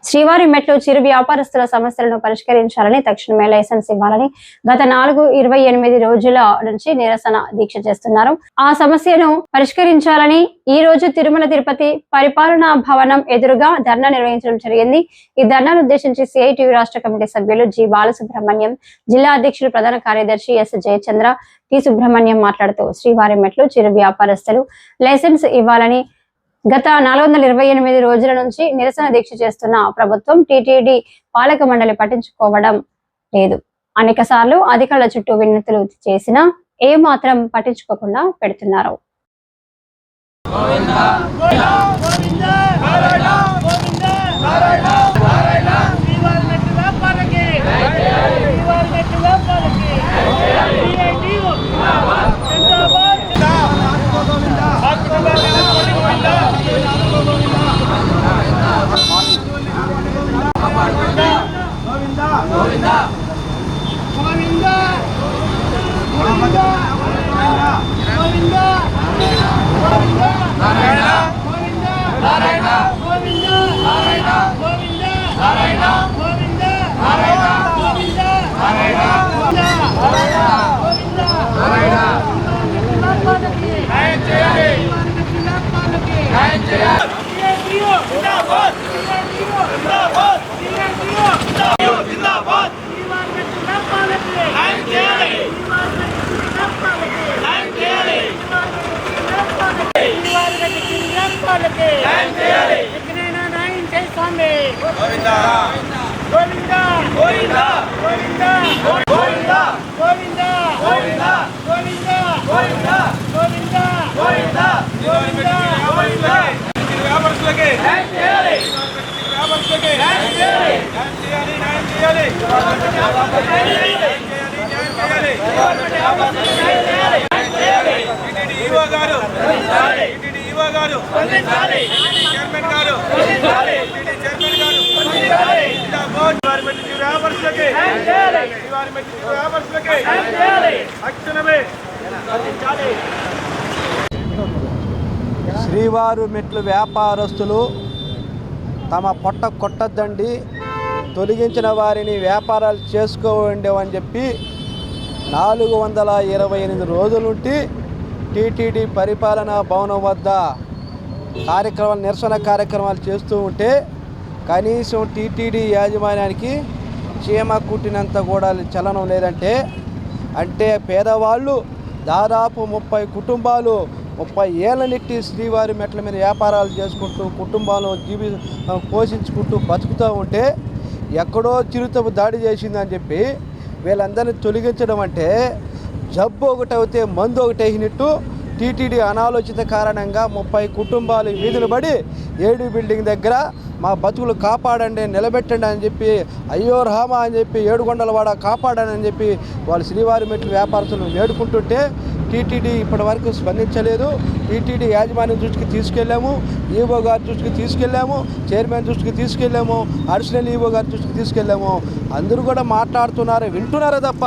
శ్రీవారి మెట్లు చిరు వ్యాపారస్తుల సమస్యలను పరిష్కరించాలని తక్షణమే లైసెన్స్ ఇవ్వాలని గత 4-28 రోజుల నుంచి నిరసన దీక్ష చేస్తున్నారు. ఆ సమస్యను పరిష్కరించాలని ఈ రోజు తిరుమల తిరుపతి పరిపాలనా భవనం ఎదురుగా ధర్నా నిర్వహించడం జరిగింది. ఈ ధర్నాను ఉద్దేశించి సిఐటియు రాష్ట్ర కమిటీ సభ్యులు జి బాలసుబ్రహ్మణ్యం, జిల్లా అధ్యక్షులు ప్రధాన కార్యదర్శి ఎస్ జయచంద్ర, టి సుబ్రహ్మణ్యం మాట్లాడుతూ శ్రీవారి మెట్లు చిరు వ్యాపారస్తులు లైసెన్స్ ఇవ్వాలని గత 428 రోజుల నుంచి నిరసన దీక్ష చేస్తున్న ప్రభుత్వం టిటిడి పాలక మండలి పట్టించుకోవడం లేదు. అనేక సార్లు అధికారుల చుట్టూ వినతులు చేసినా ఏ మాత్రం పట్టించుకోకుండా పెడుతున్నారు. శ్రీవారు మెట్లు వ్యాపారస్తులు తమ పొట్ట కొట్టద్దండి, తొలగించిన వారిని వ్యాపారాలు చేసుకోండేవని చెప్పి 428 రోజుల నుండి టీటీడీ పరిపాలనా భవనం వద్ద నిరసన కార్యక్రమాలు చేస్తూ ఉంటే కనీసం టీటీడీ యాజమాన్యానికి చీమ కుట్టినంత కూడా చలనం లేదంటే, అంటే పేదవాళ్ళు దాదాపు 30 కుటుంబాలు 30 ఏళ్ళ నెట్టి శ్రీవారి మెట్ల మీద వ్యాపారాలు చేసుకుంటూ కుటుంబాలను పోషించుకుంటూ బతుకుతూ ఉంటే ఎక్కడో చిరుతపు దాడి చేసిందని చెప్పి వీళ్ళందరినీ తొలగించడం అంటే జబ్బు ఒకటి అయితే మందు ఒకటి వేసినట్టు టీటీడీ అనాలోచిత కారణంగా 30 కుటుంబాలు వీధులు పడి ఏడీ బిల్డింగ్ దగ్గర మా బతుకులు కాపాడండి, నిలబెట్టండి అని చెప్పి, అయ్యో రామా అని చెప్పి, ఏడుగొండలవాడ కాపాడని అని చెప్పి వాళ్ళు శ్రీవారి మెట్లు వ్యాపారస్తులు వేడుకుంటుంటే టీటీడీ ఇప్పటి వరకు స్పందించలేదు. టీటీడీ యాజమాన్యం దృష్టికి తీసుకెళ్ళాము, ఈవో గారి దృష్టికి తీసుకెళ్ళాము, చైర్మన్ దృష్టికి తీసుకెళ్ళాము, అడిషనల్ ఈవో గారి దృష్టికి తీసుకెళ్ళాము. అందరూ కూడా మాట్లాడుతున్నారు, వింటున్నారే తప్ప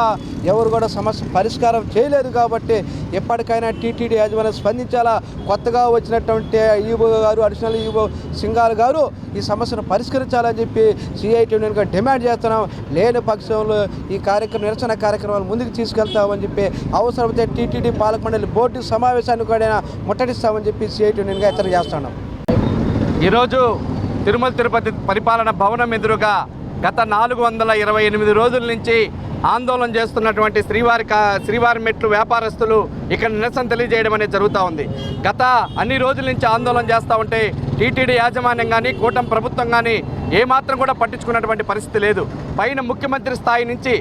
ఎవరు కూడా సమస్య పరిష్కారం చేయలేదు. కాబట్టి ఎప్పటికైనా టీటీడీ యాజమాన్యం స్పందించాలా. కొత్తగా వచ్చినటువంటి ఈవో గారు, అడిషనల్ ఈవో సింగాల్ గారు ఈ సమస్యను పరిష్కరించాలని చెప్పి సిఐటిగా డిమాండ్ చేస్తున్నాం. లేని పక్షంలో ఈ నిరసన కార్యక్రమాలు ముందుకు తీసుకెళ్తామని చెప్పి అవసరమైతే టీటీడీ పాలక మండలి బోర్డు సమావేశాన్ని కూడా ముట్టడిస్తామని చెప్పి సిఐటిగా హెచ్చరిక చేస్తున్నాం. ఈరోజు తిరుమల తిరుపతి పరిపాలన భవనం ఎదురుగా గత 428 రోజుల నుంచి ఆందోళన చేస్తున్నటువంటి శ్రీవారి మెట్లు వ్యాపారస్తులు ఇక్కడ నిరసన తెలియజేయడం అనేది జరుగుతూ ఉంది. గత అన్ని రోజుల నుంచి ఆందోళన చేస్తూ ఉంటే టీటీడీ యాజమాన్యం కానీ కూటమి ప్రభుత్వం కానీ ఏమాత్రం కూడా పట్టించుకున్నటువంటి పరిస్థితి లేదు. పైన ముఖ్యమంత్రి స్థాయి నుంచి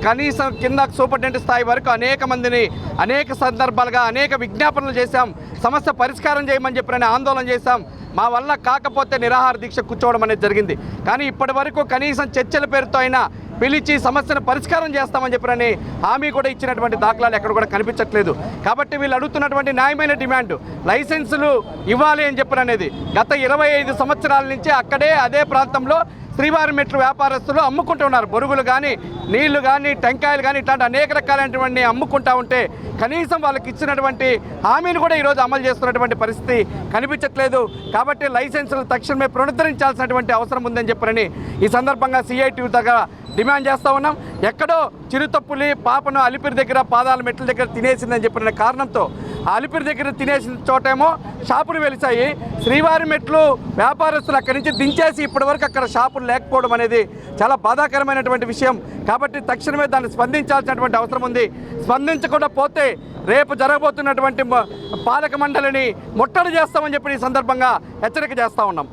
కనీసం కింద సూపరింటెండెంట్ స్థాయి వరకు అనేక మందిని అనేక సందర్భాలుగా అనేక విజ్ఞాపనలు చేశాం. సమస్య పరిష్కారం చేయమని చెప్పిన ఆందోళన చేశాం. మా వల్ల కాకపోతే నిరాహార దీక్ష కూర్చోవడం అనేది జరిగింది. కానీ ఇప్పటి వరకు కనీసం చర్చల పేరుతో అయినా పిలిచి సమస్యను పరిష్కారం చేస్తామని చెప్పినని హామీ కూడా ఇచ్చినటువంటి దాఖలాలు ఎక్కడ కూడా కనిపించట్లేదు. కాబట్టి వీళ్ళు అడుగుతున్నటువంటి న్యాయమైన డిమాండ్ లైసెన్సులు ఇవ్వాలి అని చెప్పిననేది గత 25 సంవత్సరాల నుంచి అదే ప్రాంతంలో శ్రీవారి మెట్లు వ్యాపారస్తులు అమ్ముకుంటున్నారు. బొరుగులు కానీ, నీళ్లు కానీ, టెంకాయలు కానీ ఇట్లాంటి అనేక రకాలైనటువంటి అమ్ముకుంటా ఉంటే కనీసం వాళ్ళకి ఇచ్చినటువంటి హామీని కూడా ఈరోజు అమలు చేస్తున్నటువంటి పరిస్థితి కనిపించట్లేదు. కాబట్టి లైసెన్సులు తక్షణమే పునరుద్ధరించాల్సినటువంటి అవసరం ఉందని చెప్పని ఈ సందర్భంగా సిఐటియు దగ్గర డిమాండ్ చేస్తూ ఉన్నాం. ఎక్కడో చిరుతప్పులి పాపను అలిపిరి దగ్గర పాదాల మెట్ల దగ్గర తినేసిందని చెప్పిన కారణంతో ఆ అలిపిరి దగ్గర తినేసిన చోటేమో షాపులు వెలిసాయి. శ్రీవారి మెట్లు వ్యాపారస్తులు అక్కడి నుంచి దించేసి ఇప్పటివరకు అక్కడ షాపులు లేకపోవడం అనేది చాలా బాధాకరమైనటువంటి విషయం. కాబట్టి తక్షణమే దాన్ని స్పందించాల్సినటువంటి అవసరం ఉంది. స్పందించకుండా పోతే రేపు జరగబోతున్నటువంటి పాలక మండలిని ముట్టడి చేస్తామని చెప్పి ఈ సందర్భంగా హెచ్చరిక చేస్తూ ఉన్నాం.